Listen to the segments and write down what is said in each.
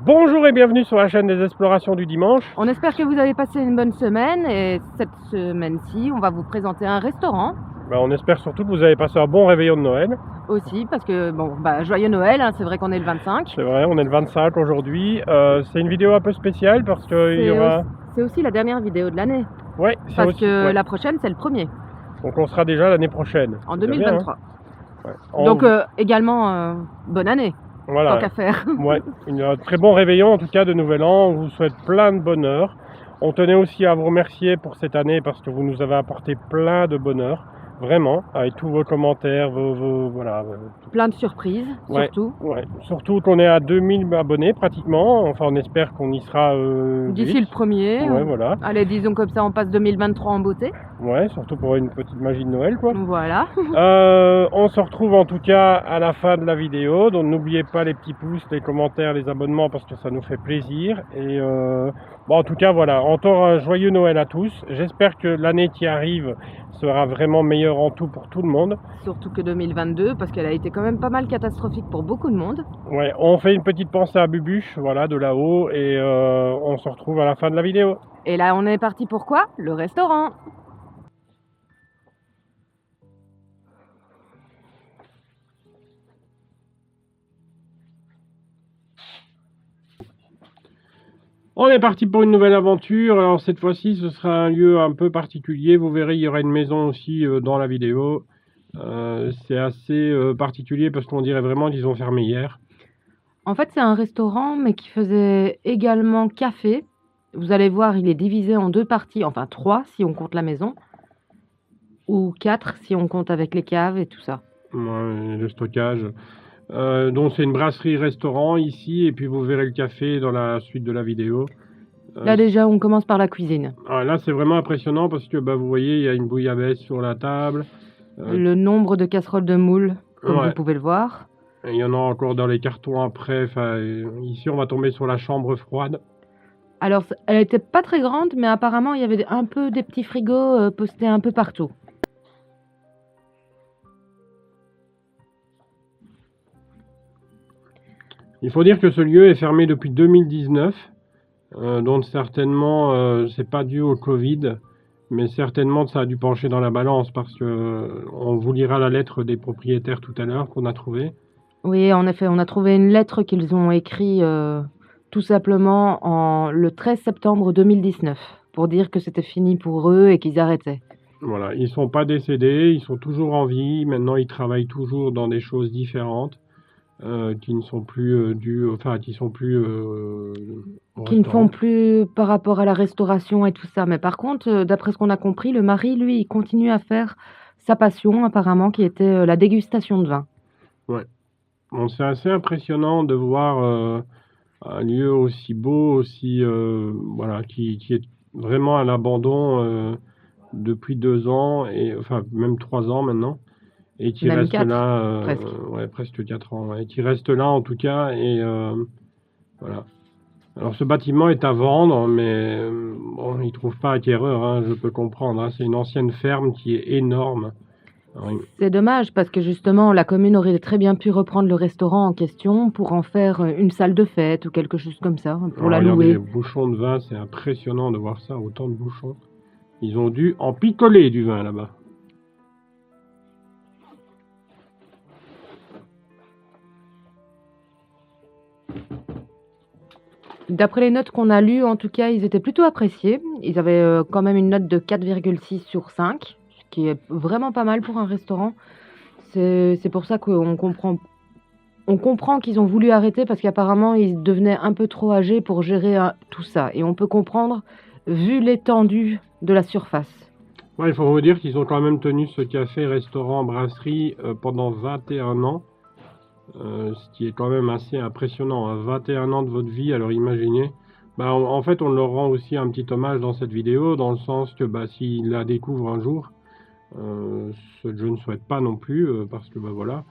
Bonjour et bienvenue sur la chaîne des explorations du dimanche. On espère que vous avez passé une bonne semaine et cette semaine-ci, on va vous présenter un restaurant On espère surtout que vous avez passé un bon réveillon de Noël. aussi parce que, joyeux Noël, hein, c'est vrai qu'on est le 25. C'est vrai, on est le 25 aujourd'hui. C'est une vidéo un peu spéciale parce qu'il y aura... C'est aussi la dernière vidéo de l'année Ouais, c'est parce aussi... que ouais. la prochaine, c'est le premier, Donc on sera déjà l'année prochaine. en C'est bien, 2023. hein. Ouais. Donc également, bonne année, voilà. tant qu'à faire. Ouais, un très bon réveillon en tout cas de Nouvel An. On vous souhaite plein de bonheur. On tenait aussi à vous remercier pour cette année parce que vous nous avez apporté plein de bonheur. Vraiment, avec tous vos commentaires, voilà. Plein de surprises, Ouais, surtout. Ouais. Surtout qu'on est à 2000 abonnés pratiquement. Enfin, on espère qu'on y sera D'ici le premier. Ouais, voilà. Allez, disons comme ça, on passe 2023 en beauté. Ouais, surtout pour une petite magie de Noël, quoi. Voilà. On se retrouve en tout cas à la fin de la vidéo. Donc n'oubliez pas les petits pouces, les commentaires, les abonnements parce que ça nous fait plaisir. Et en tout cas, voilà. Encore un joyeux Noël à tous. J'espère que l'année qui arrive sera vraiment meilleure en tout pour tout le monde. Surtout que 2022, parce qu'elle a été quand même pas mal catastrophique pour beaucoup de monde. Ouais, on fait une petite pensée à Bubuche, voilà, de là-haut, et on se retrouve à la fin de la vidéo. Et là, on est parti pour quoi? Le restaurant. On est parti pour une nouvelle aventure. Alors cette fois-ci, ce sera un lieu un peu particulier. Vous verrez, il y aura une maison aussi dans la vidéo. C'est assez particulier parce qu'on dirait vraiment qu'ils ont fermé hier. En fait, c'est un restaurant, mais qui faisait également café. Vous allez voir, il est divisé en deux parties, enfin 3 si on compte la maison, ou 4 si on compte avec les caves et tout ça. Ouais, le stockage. Donc c'est une brasserie-restaurant ici, et puis vous verrez le café dans la suite de la vidéo. Là déjà, on commence par la cuisine. Là, c'est vraiment impressionnant parce que vous voyez, il y a une bouillabaisse sur la table. Le nombre de casseroles de moules, comme Ouais. vous pouvez le voir. Il y en a encore dans les cartons après. Ici, on va tomber sur la chambre froide. Alors, elle était pas très grande, mais apparemment, il y avait un peu des petits frigos postés un peu partout. Il faut dire que ce lieu est fermé depuis 2019. Donc certainement, c'est pas dû au Covid, mais certainement ça a dû pencher dans la balance parce que on vous lira la lettre des propriétaires tout à l'heure qu'on a trouvée. Oui, en effet, on a trouvé une lettre qu'ils ont écrite tout simplement le 13 septembre 2019 pour dire que c'était fini pour eux et qu'ils arrêtaient. Voilà, ils sont pas décédés, ils sont toujours en vie. Maintenant, ils travaillent toujours dans des choses différentes qui ne sont plus qui sont plus au Qui ne restaurant. font plus par rapport à la restauration et tout ça. Mais par contre, d'après ce qu'on a compris, le mari, lui, il continue à faire sa passion apparemment, qui était la dégustation de vin. Ouais. Bon, c'est assez impressionnant de voir un lieu aussi beau, aussi voilà, qui est vraiment à l'abandon depuis 2 ans et enfin même 3 ans maintenant et qui Même reste 4, là presque. ouais, presque 4 ans ouais, et qui reste là en tout cas et voilà. Alors ce bâtiment est à vendre, mais bon, il trouve pas acquéreur, hein, je peux comprendre. Hein. C'est une ancienne ferme qui est énorme. Alors, C'est dommage parce que justement, la commune aurait très bien pu reprendre le restaurant en question pour en faire une salle de fête ou quelque chose comme ça, pour la regardez les louer. bouchons de vin, c'est impressionnant de voir ça, autant de bouchons. Ils ont dû en picoler du vin là-bas. D'après les notes qu'on a lues, en tout cas, ils étaient plutôt appréciés. Ils avaient quand même une note de 4,6 sur 5, ce qui est vraiment pas mal pour un restaurant. C'est pour ça qu'on comprend qu'ils ont voulu arrêter parce qu'apparemment, ils devenaient un peu trop âgés pour gérer tout ça. Et on peut comprendre, vu l'étendue de la surface. Ouais, il faut vous dire qu'ils ont quand même tenu ce café, restaurant, brasserie pendant 21 ans. Ce qui est quand même assez impressionnant, hein. 21 ans de votre vie, alors imaginez. En fait, on leur rend aussi un petit hommage dans cette vidéo, dans le sens que s'ils la découvrent un jour, ce que je ne souhaite pas non plus, parce que voilà,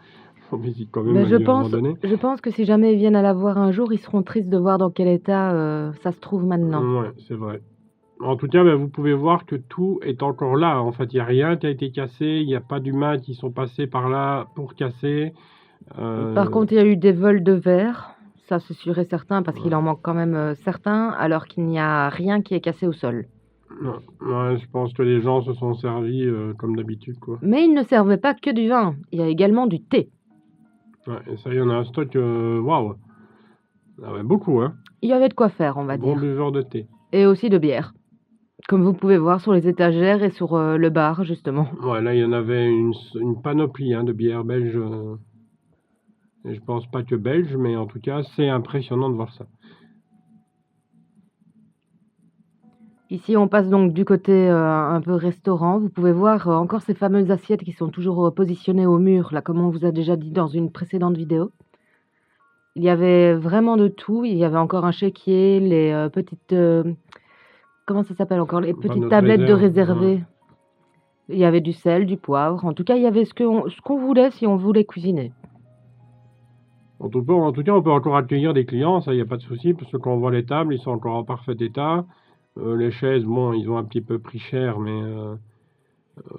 on visite quand même Mais un lieu abandonné. je pense que si jamais ils viennent à la voir un jour, ils seront tristes de voir dans quel état ça se trouve maintenant. Ouais, c'est vrai. En tout cas, vous pouvez voir que tout est encore là. En fait, il n'y a rien qui a été cassé, il n'y a pas d'humains qui sont passés par là pour casser. Par contre, il y a eu des vols de verre. ça c'est sûr et certain, parce qu'il Ouais. en manque quand même certains, alors qu'il n'y a rien qui est cassé au sol. Non. Ouais, je pense que les gens se sont servis comme d'habitude, quoi. Mais ils ne servaient pas que du vin, il y a également du thé. Ouais, et ça, il y en a un stock, waouh! Ah ouais, beaucoup, hein. Il y avait de quoi faire, on va Bon dire. buveur de thé. Et aussi de bière, comme vous pouvez voir sur les étagères et sur le bar, justement. Ouais, là, il y en avait une panoplie hein, de bières belges. Et je pense pas que belges, mais en tout cas, c'est impressionnant de voir ça. Ici, on passe donc du côté un peu restaurant. Vous pouvez voir encore ces fameuses assiettes qui sont toujours positionnées au mur, là, comme on vous a déjà dit dans une précédente vidéo. Il y avait vraiment de tout. Il y avait encore un chéquier, les petites... comment ça s'appelle encore? Les Enfin, petites notre tablettes de réserve. réservé. Il y avait du sel, du poivre. En tout cas, il y avait ce qu'on voulait si on voulait cuisiner. En tout cas, on peut encore accueillir des clients, ça, il n'y a pas de souci, parce que quand on voit les tables, ils sont encore en parfait état. Les chaises, bon, ils ont un petit peu pris cher, mais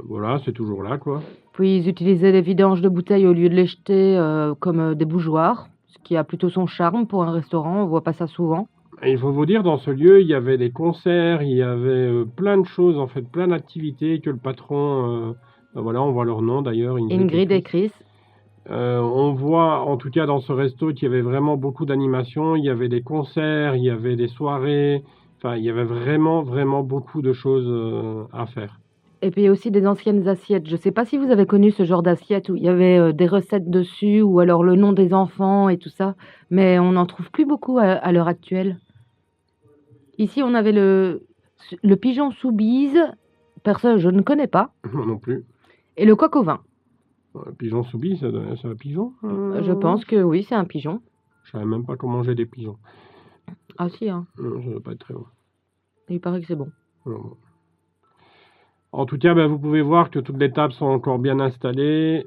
voilà, c'est toujours là, quoi. Puis ils utilisaient des vidanges de bouteilles au lieu de les jeter comme des bougeoirs, ce qui a plutôt son charme pour un restaurant. On voit pas ça souvent. Et il faut vous dire, dans ce lieu, il y avait des concerts, il y avait plein de choses, en fait, plein d'activités que le patron, ben voilà, on voit leur nom d'ailleurs, Ingrid et Chris. On voit, en tout cas dans ce resto, qu'il y avait vraiment beaucoup d'animations. Il y avait des concerts, il y avait des soirées. Enfin, il y avait vraiment, vraiment beaucoup de choses à faire. Et puis il y a aussi des anciennes assiettes. Je sais pas si vous avez connu ce genre d'assiette où il y avait des recettes dessus ou alors le nom des enfants et tout ça, mais on n'en trouve plus beaucoup à l'heure actuelle. Ici, on avait le pigeon sous bise, personne, je ne connais pas, Moi non plus. et le coq au vin. Pigeon soubi, c'est un pigeon Je pense que oui, c'est un pigeon. Je savais même pas comment manger des pigeons. Ah si, hein. Non, ça doit pas être très bon. Il paraît que c'est bon. Non. En tout cas, ben, vous pouvez voir que toutes les tables sont encore bien installées.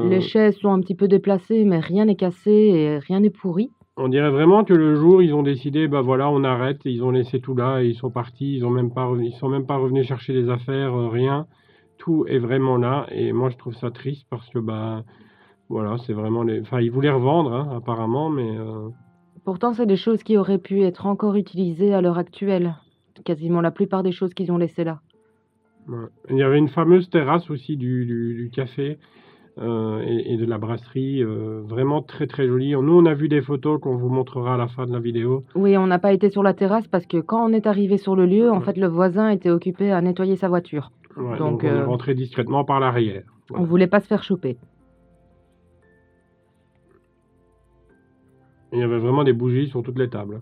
Les chaises sont un petit peu déplacées, mais rien n'est cassé et rien n'est pourri. On dirait vraiment que le jour, ils ont décidé, bah voilà, on arrête, et ils ont laissé tout là, et ils sont partis, ils sont même pas revenus chercher les affaires, rien. Tout est vraiment là, et moi je trouve ça triste parce que bah voilà, c'est vraiment enfin ils voulaient revendre hein, apparemment, mais Pourtant, c'est des choses qui auraient pu être encore utilisées à l'heure actuelle. Quasiment la plupart des choses qu'ils ont laissées là. ouais. Il y avait une fameuse terrasse aussi du café et de la brasserie, vraiment très très jolie. Nous on a vu des photos qu'on vous montrera à la fin de la vidéo. Oui, on n'a pas été sur la terrasse parce que quand on est arrivé sur le lieu, en Ouais. fait, le voisin était occupé à nettoyer sa voiture. Ouais, Donc, donc on est rentré discrètement par l'arrière. on Voilà. voulait pas se faire choper. Il y avait vraiment des bougies sur toutes les tables.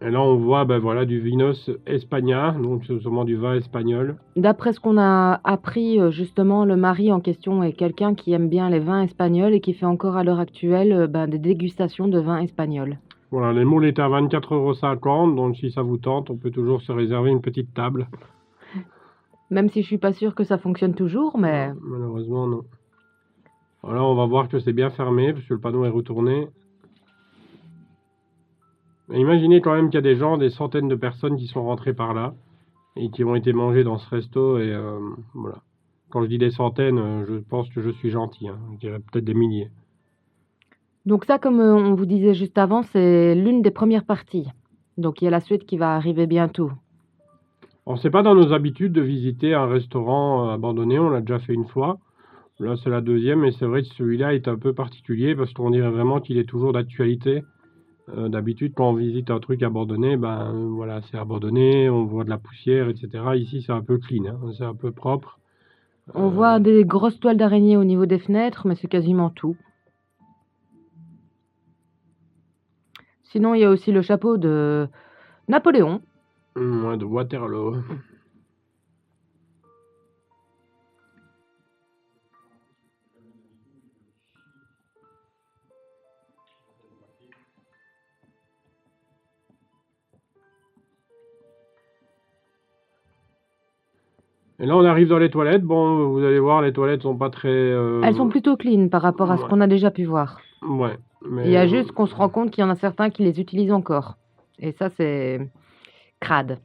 Et là, on voit ben, voilà, du vinos espagna, donc c'est sûrement du vin espagnol. D'après ce qu'on a appris, justement, le mari en question est quelqu'un qui aime bien les vins espagnols et qui fait encore à l'heure actuelle des dégustations de vins espagnols. Voilà, les moules étaient à 24,50 €, donc si ça vous tente, on peut toujours se réserver une petite table. Même si je suis pas sûre que ça fonctionne toujours, mais Non, malheureusement, non. Voilà, on va voir que c'est bien fermé, parce que le panneau est retourné. Et imaginez quand même qu'il y a des gens, des centaines de personnes qui sont rentrées par là, et qui ont été mangées dans ce resto, et voilà. Quand je dis des centaines, je pense que je suis gentil, hein. Je dirais peut-être des milliers. donc ça, comme on vous disait juste avant, c'est l'une des premières parties. Donc il y a la suite qui va arriver bientôt. Alors, c'est pas dans nos habitudes de visiter un restaurant abandonné, on l'a déjà fait une fois. Là, c'est la deuxième, et c'est vrai que celui-là est un peu particulier parce qu'on dirait vraiment qu'il est toujours d'actualité. D'habitude, quand on visite un truc abandonné, ben voilà, c'est abandonné, on voit de la poussière, etc. Ici, c'est un peu clean, hein, c'est un peu propre. On voit des grosses toiles d'araignée au niveau des fenêtres, mais c'est quasiment tout. Sinon, il y a aussi le chapeau de Napoléon. Ouais, de Waterloo. Et là, on arrive dans les toilettes. Bon, vous allez voir, les toilettes sont pas très. Elles sont plutôt clean par rapport à ce ouais. qu'on a déjà pu voir. Ouais, mais Il y a juste qu'on se rend compte qu'il y en a certains qui les utilisent encore. Et ça, c'est crade.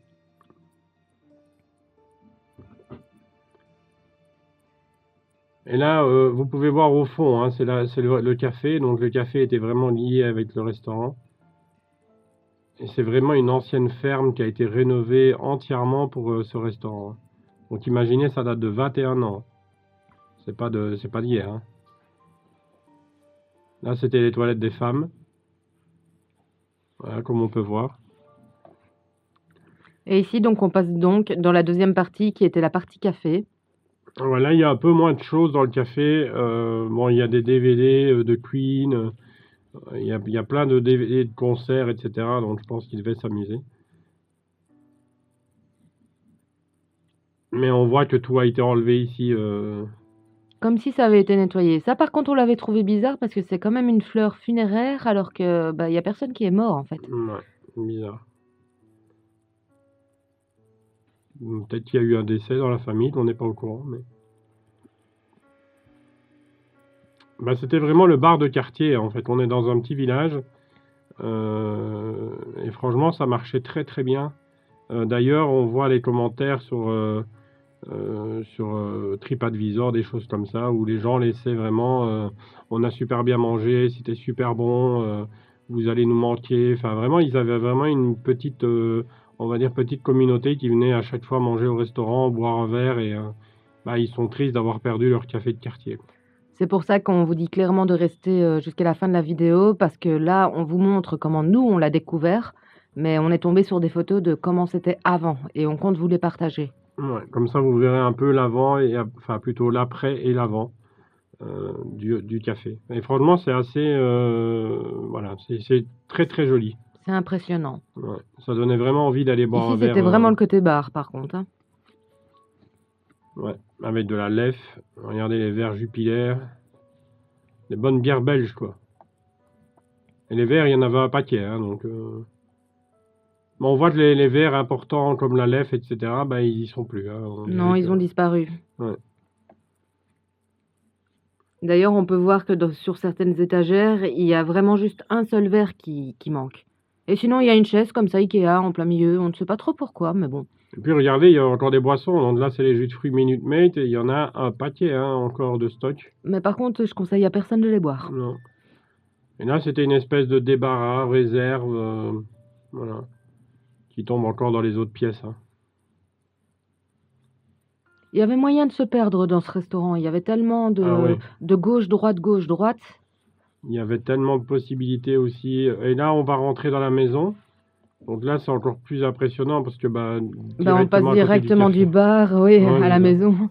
Et là, vous pouvez voir au fond, hein, c'est le café. Donc le café était vraiment lié avec le restaurant. Et c'est vraiment une ancienne ferme qui a été rénovée entièrement pour ce restaurant. Donc imaginez, ça date de 21 ans. C'est pas d'hier. Hein. Là, c'était les toilettes des femmes. Voilà, comme on peut voir. Et ici, donc, on passe donc dans la deuxième partie qui était la partie café. Voilà, il y a un peu moins de choses dans le café. Bon, il y a des DVD de Queen. Il y a plein de DVD de concerts, etc. Donc je pense qu'ils devaient s'amuser. Mais on voit que tout a été enlevé ici. Comme si ça avait été nettoyé. Ça, par contre, on l'avait trouvé bizarre parce que c'est quand même une fleur funéraire alors que bah, y a personne qui est mort en fait. Ouais, bizarre. Peut-être qu'il y a eu un décès dans la famille, on n'est pas au courant. Mais... Bah, c'était vraiment le bar de quartier, en fait. On est dans un petit village. Et franchement, ça marchait très très bien. D'ailleurs, on voit les commentaires sur TripAdvisor, des choses comme ça, où les gens laissaient vraiment on a super bien mangé, c'était super bon, vous allez nous manquer. Enfin, vraiment, ils avaient vraiment une petite, on va dire, petite communauté qui venait à chaque fois manger au restaurant, boire un verre et bah, ils sont tristes d'avoir perdu leur café de quartier. C'est pour ça qu'on vous dit clairement de rester jusqu'à la fin de la vidéo parce que là, on vous montre comment nous, on l'a découvert, mais on est tombé sur des photos de comment c'était avant et on compte vous les partager. Ouais, comme ça, vous verrez un peu l'avant, et enfin plutôt l'après et l'avant du café. Et franchement, c'est assez, voilà, c'est très très joli. C'est impressionnant. Ouais, ça donnait vraiment envie d'aller boire Ici, un verre. c'était vraiment le côté bar, par contre. Hein. Ouais, avec de la lef. Regardez les verres Jupiler. Des bonnes bières belges, quoi. Et les verres, il y en avait un paquet, hein, donc... Bon, on voit que les verres importants comme la lef, etc., bah, ils y sont plus. Hein, Non, ils ont disparu. Ouais. D'ailleurs, on peut voir que sur certaines étagères, il y a vraiment juste un seul verre qui manque. Et sinon, il y a une chaise comme ça, Ikea, en plein milieu. On ne sait pas trop pourquoi, mais bon. Et puis regardez, il y a encore des boissons. Donc là, c'est les jus de fruits Minute Maid et il y en a un paquet hein, encore de stock. Mais par contre, je conseille à personne de les boire. Non. Et là, c'était une espèce de débarras, réserve, voilà, qui tombe encore dans les autres pièces. Hein. Il y avait moyen de se perdre dans ce restaurant. Il y avait tellement de gauche-droite, gauche-droite. Il y avait tellement de possibilités aussi. Et là, on va rentrer dans la maison. Donc là, c'est encore plus impressionnant parce que on passe directement du bar, oui, ouais, à la maison.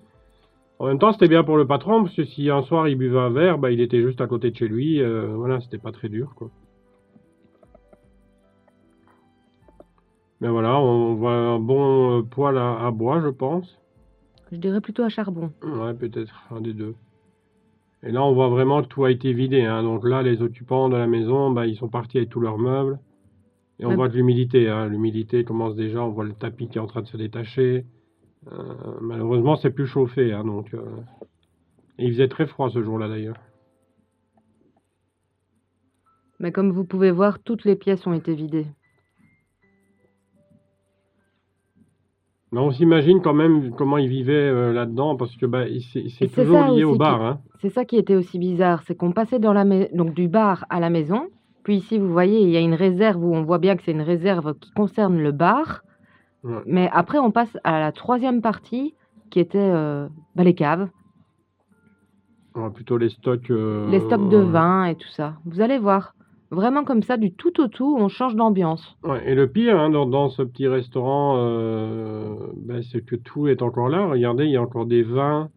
En même temps, c'était bien pour le patron parce que si un soir il buvait un verre, il était juste à côté de chez lui. Voilà, c'était pas très dur, quoi. Mais voilà, on voit un bon poêle à bois, je pense. Je dirais plutôt à charbon. Ouais, peut-être un des deux. Et là, on voit vraiment que tout a été vidé. Hein. Donc là, les occupants de la maison, ils sont partis avec tous leurs meubles. Et on voit de l'humidité. Hein. L'humidité commence déjà. On voit le tapis qui est en train de se détacher. Malheureusement, c'est plus chauffé. Hein, donc, et il faisait très froid ce jour-là, d'ailleurs. Mais comme vous pouvez voir, toutes les pièces ont été vidées. Mais on s'imagine quand même comment ils vivaient là-dedans, parce que c'est toujours lié au bar. Hein. C'est ça qui était aussi bizarre, c'est qu'on passait donc du bar à la maison, puis ici vous voyez il y a une réserve où on voit bien que c'est une réserve qui concerne le bar, ouais. Mais après on passe à la troisième partie qui était les caves. Ouais, plutôt les stocks. Les stocks de vin et tout ça. Vous allez voir. Vraiment comme ça, du tout au tout, on change d'ambiance. Ouais, et le pire, hein, dans ce petit restaurant, c'est que tout est encore là. Regardez, il y a encore des vins,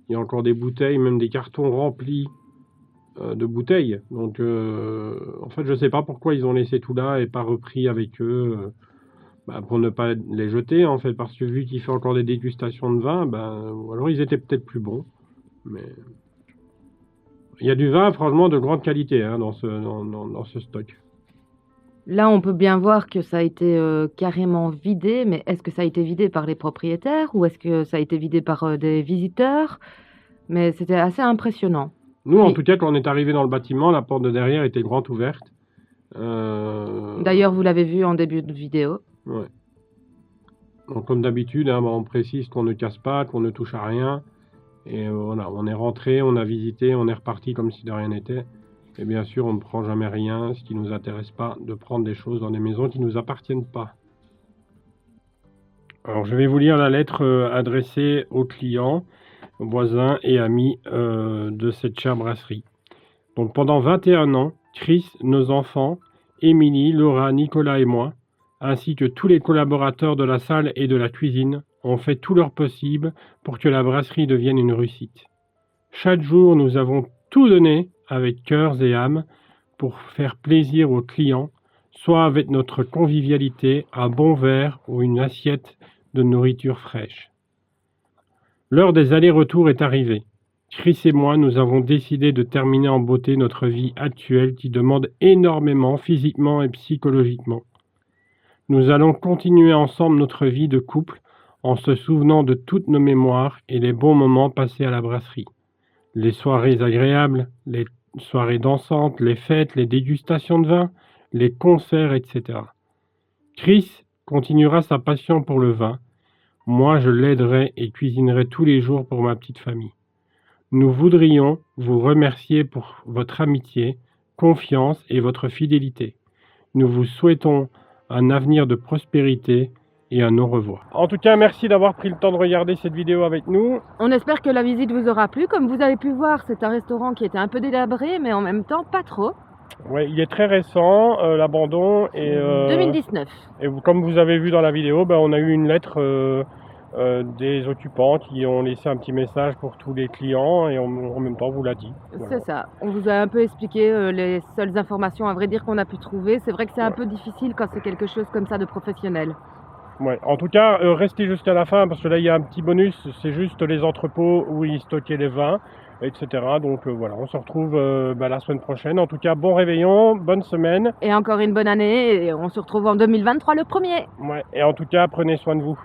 il y a encore des bouteilles, même des cartons remplis de bouteilles. Donc, en fait, je sais pas pourquoi ils ont laissé tout là et pas repris avec eux, pour ne pas les jeter, en fait, parce que vu qu'il fait encore des dégustations de vin, ou alors ils étaient peut-être plus bons. Mais il y a du vin, franchement, de grande qualité hein, dans ce stock. Là, on peut bien voir que ça a été carrément vidé, mais est-ce que ça a été vidé par les propriétaires ou est-ce que ça a été vidé par des visiteurs? Mais c'était assez impressionnant. Nous, en tout cas, quand on est arrivé dans le bâtiment, la porte de derrière était grande ouverte. D'ailleurs, vous l'avez vu en début de vidéo. Ouais. Donc, comme d'habitude, hein, on précise qu'on ne casse pas, qu'on ne touche à rien. Et voilà, on est rentré, on a visité, on est reparti comme si de rien n'était. Et bien sûr, on ne prend jamais rien, ce qui ne nous intéresse pas de prendre des choses dans des maisons qui ne nous appartiennent pas. Alors, je vais vous lire la lettre adressée aux clients, voisins et amis de cette chère brasserie. Donc, pendant 21 ans, Chris, nos enfants, Émilie, Laura, Nicolas et moi, ainsi que tous les collaborateurs de la salle et de la cuisine, ont fait tout leur possible pour que la brasserie devienne une réussite. Chaque jour, nous avons tout donné avec cœurs et âme pour faire plaisir aux clients, soit avec notre convivialité, un bon verre ou une assiette de nourriture fraîche. L'heure des allers-retours est arrivée. Chris et moi, nous avons décidé de terminer en beauté notre vie actuelle qui demande énormément physiquement et psychologiquement. Nous allons continuer ensemble notre vie de couple en se souvenant de toutes nos mémoires et les bons moments passés à la brasserie. Les soirées agréables, les soirées dansantes, les fêtes, les dégustations de vin, les concerts, etc. Chris continuera sa passion pour le vin. Moi, je l'aiderai et cuisinerai tous les jours pour ma petite famille. Nous voudrions vous remercier pour votre amitié, confiance et votre fidélité. Nous vous souhaitons un avenir de prospérité et un au revoir. En tout cas, merci d'avoir pris le temps de regarder cette vidéo avec nous. On espère que la visite vous aura plu. Comme vous avez pu voir, c'est un restaurant qui était un peu délabré, mais en même temps pas trop. Ouais, il est très récent, l'abandon. 2019. Et comme vous avez vu dans la vidéo, on a eu une lettre des occupants qui ont laissé un petit message pour tous les clients et en même temps vous l'a dit. C'est ça. On vous a un peu expliqué les seules informations à vrai dire qu'on a pu trouver. C'est vrai que c'est un peu difficile quand c'est quelque chose comme ça de professionnel. Ouais. En tout cas, restez jusqu'à la fin parce que là il y a un petit bonus, c'est juste les entrepôts où ils stockaient les vins, etc. Donc voilà, on se retrouve la semaine prochaine. En tout cas, bon réveillon, bonne semaine. Et encore une bonne année et on se retrouve en 2023 le 1er. Ouais. Et en tout cas, prenez soin de vous.